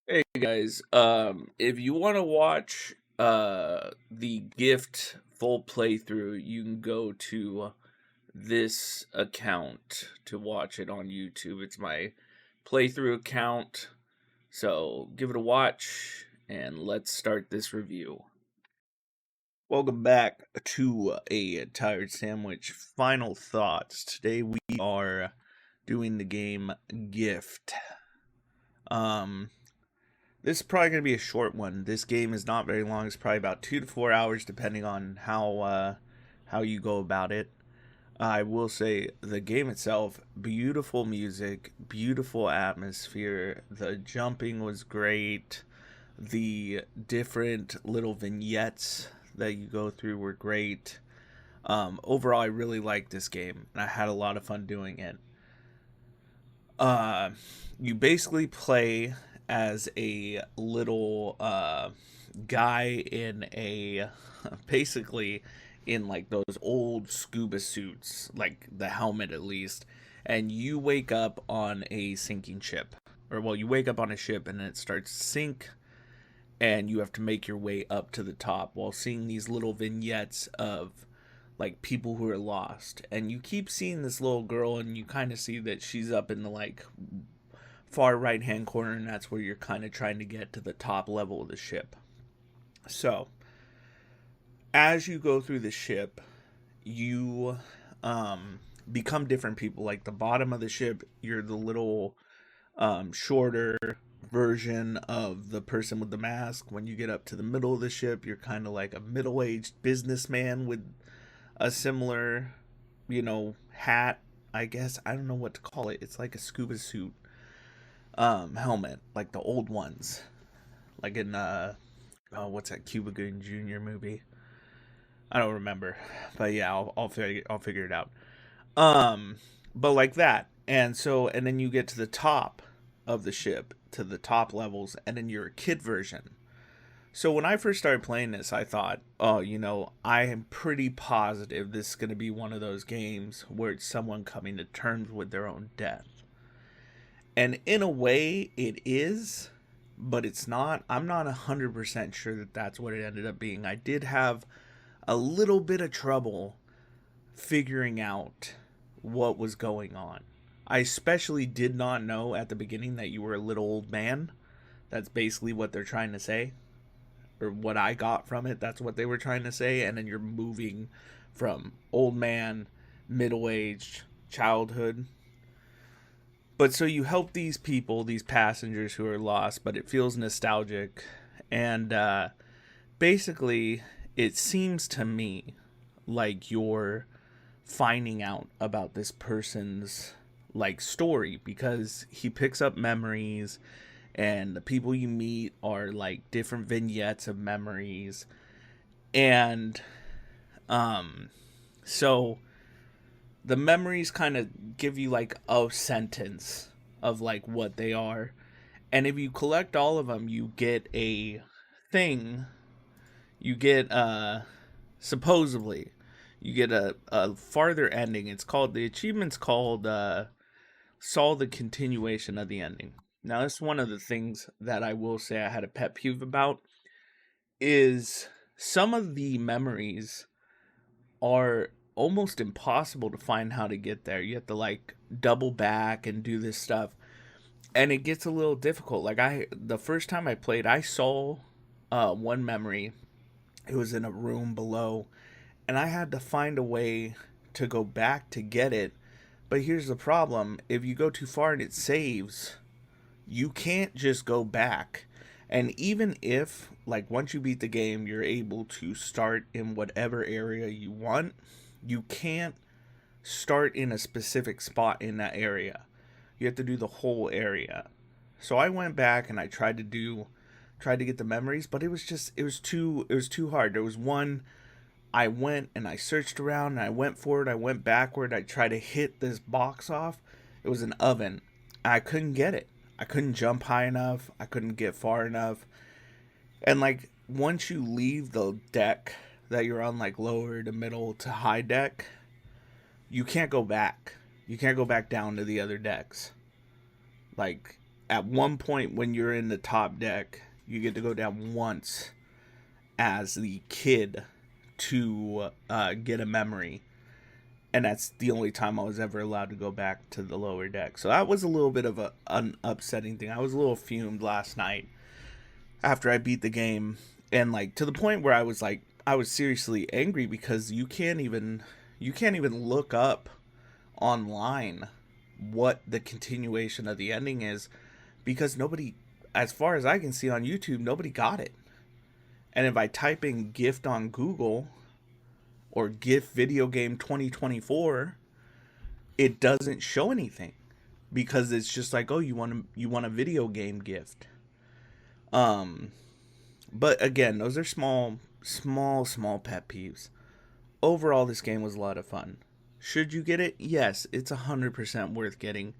Hey guys, if you want to watch the Gift full playthrough, you can go to this account to watch it on YouTube. It's my playthrough account. So, give it a watch and let's start this review. Welcome back to a Tired Sandwich final thoughts. Today we are doing the game Gift. Um This is probably going to be a short one. This game is not very long. It's probably about 2 to 4 hours, depending on how you go about it. I will say the game itself, beautiful music, beautiful atmosphere. The jumping was great. The different little vignettes that you go through were great. Overall, I really liked this game, and I had a lot of fun doing it. Uh, you basically play as a little guy in a basically in like those old scuba suits, like the helmet at least, and you wake up on a sinking ship. Or well, you wake up on a ship and it starts to sink and you have to make your way up to the top while seeing these little vignettes of like people who are lost, and you keep seeing this little girl and you kind of see that she's up in the like far right hand corner, and that's where you're kind of trying to get to the top level of the ship. So as you go through the ship, you become different people. Like the bottom of the ship, you're the little shorter version of the person with the mask. When you get up to the middle of the ship, you're kind of like a middle-aged businessman with a similar, hat. I guess I don't know what to call it. It's like a scuba suit helmet, like the old ones, like in what's that Cuba Gooding Jr. movie? I don't remember, but yeah, I'll figure it out. Um, but like that, and then you get to the top of the ship, to the top levels, and then you're a kid version. So when I first started playing this, I thought, oh, I am pretty positive this is going to be one of those games where it's someone coming to terms with their own death. And in a way, it is, but it's not. I'm not 100% sure that that's what it ended up being. I did have a little bit of trouble figuring out what was going on. I especially did not know at the beginning that you were a little old man. That's basically what they're trying to say, or what I got from it. That's what they were trying to say. And then you're moving from old man, middle aged, childhood. But so you help these people, these passengers who are lost, but it feels nostalgic. And basically, it seems to me like you're finding out about this person's like story, because he picks up memories and the people you meet are like different vignettes of memories. And um so the memories kind of give you like a sentence of like what they are, and if you collect all of them you get a thing. You get supposedly you get a farther ending. It's called, the achievement's called solve the continuation of the ending. Now that's one of the things that I will say I had a pet peeve about, is some of the memories are almost impossible to find how to get there. You have to like double back and do this stuff, and it gets a little difficult. Like the first time I played, I saw one memory. It was in a room below, and I had to find a way to go back to get it. But here's the problem: if you go too far and it saves, you can't just go back. And even if, like, once you beat the game, you're able to start in whatever area you want, you can't start in a specific spot in that area. You have to do the whole area. So I went back and I tried to get the memories, but it was too hard. There was one, I went and I searched around and I went forward, I went backward, I tried to hit this box off. It was an oven. I couldn't get it. I couldn't jump high enough. I couldn't get far enough. And like once you leave the deck that you're on, like lower to middle to high deck, you can't go back. You can't go back down to the other decks. Like at one point when you're in the top deck, you get to go down once as the kid to get a memory, and that's the only time I was ever allowed to go back to the lower deck. So that was a little bit of an upsetting thing. I was a little fumed last night after I beat the game, and like to the point where I was seriously angry because you can't even look up online what the continuation of the ending is, because nobody, as far as I can see on YouTube, nobody got it. And if I type in gift on Google or gift video game 2024, it doesn't show anything because it's just like, oh, you want a video game gift. But again, those are small pet peeves. Overall, this game was a lot of fun. Should you get it? Yes, it's 100% worth getting.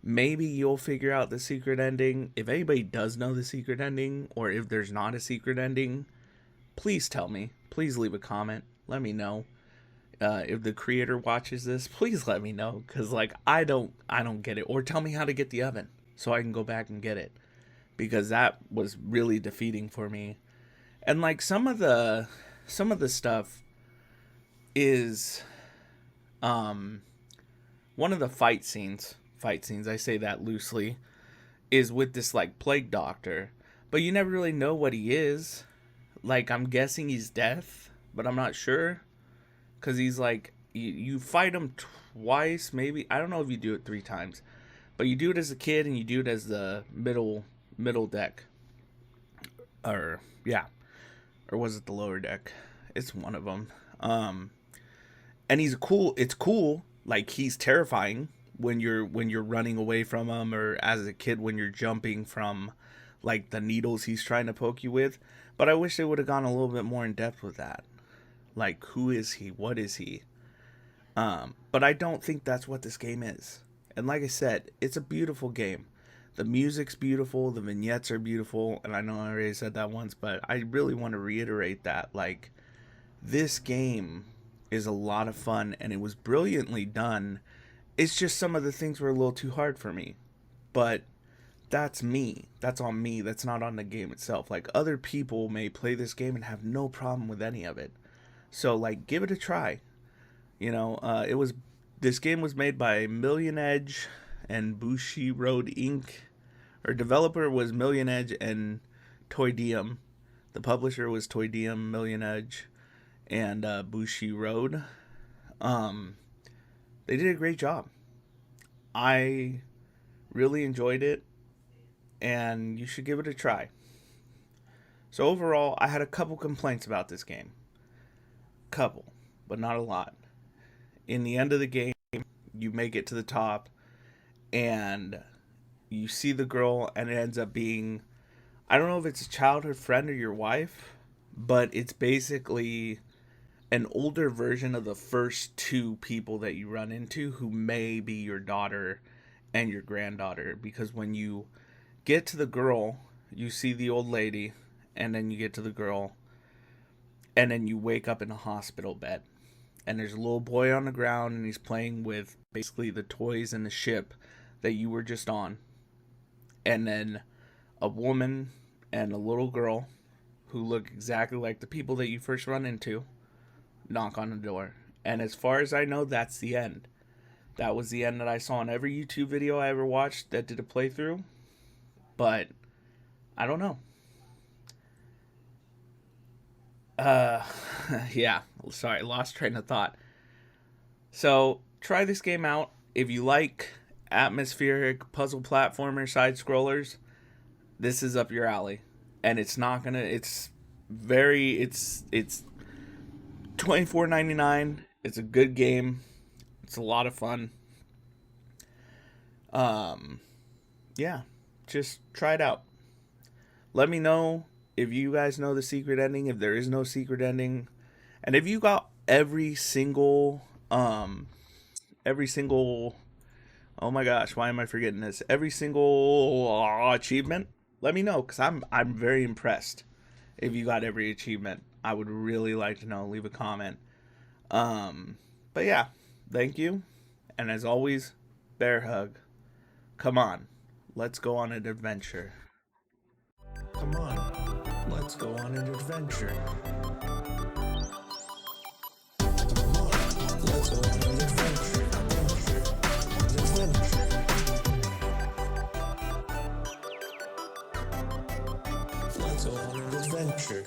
Maybe you'll figure out the secret ending. If anybody does know the secret ending, or if there's not a secret ending, please tell me. Please leave a comment. Let me know. If the creator watches this, please let me know, because like I don't get it. Or tell me how to get the oven so I can go back and get it, because that was really defeating for me. And like some of the stuff is one of the fight scenes, I say that loosely, is with this like plague doctor, but you never really know what he is. Like, I'm guessing he's death, but I'm not sure, because he's like, you fight him twice, maybe. I don't know if you do it 3 times, but you do it as a kid and you do it as the middle deck, or yeah, or was it the lower deck? It's one of them. And he's cool. It's cool. Like, he's terrifying when you're running away from him, or as a kid when you're jumping from like the needles he's trying to poke you with. But I wish they would have gone a little bit more in depth with that. Like, who is he? What is he? But I don't think that's what this game is. And like I said, it's a beautiful game. The music's beautiful, the vignettes are beautiful, and I know I already said that once, but I really want to reiterate that. Like, this game is a lot of fun, and it was brilliantly done. It's just some of the things were a little too hard for me. But that's me. That's on me. That's not on the game itself. Like, other people may play this game and have no problem with any of it. So, like, give it a try. You know, this game was made by Million Edge and Bushi Road Inc. Or developer was Million Edge and Toydium. The publisher was Toydium, Million Edge, and Bushi Road. They did a great job. I really enjoyed it, and you should give it a try. So overall, I had a couple complaints about this game. Couple, but not a lot. In the end of the game, you make it to the top, and you see the girl, and it ends up being, I don't know if it's a childhood friend or your wife, but it's basically an older version of the first 2 people that you run into, who may be your daughter and your granddaughter. Because when you get to the girl, you see the old lady, and then you get to the girl, and then you wake up in a hospital bed. And there's a little boy on the ground, and he's playing with basically the toys in the ship that you were just on. And then a woman and a little girl who look exactly like the people that you first run into knock on the door. And as far as I know, that's the end. That was the end that I saw in every YouTube video I ever watched that did a playthrough. But I don't know. Yeah, sorry, lost train of thought. So try this game out if you like atmospheric puzzle platformer side scrollers. This is up your alley, and it's not gonna. It's $24.99. It's a good game. It's a lot of fun. Yeah, just try it out. Let me know if you guys know the secret ending, if there is no secret ending, and if you got every single, oh my gosh, why am I forgetting this? Every single achievement, let me know, because I'm very impressed. If you got every achievement, I would really like to know. Leave a comment. But yeah, thank you. And as always, bear hug. Come on, let's go on an adventure. Come on, let's go on an adventure. Come on, let's go on an adventure. Let's go on an adventure.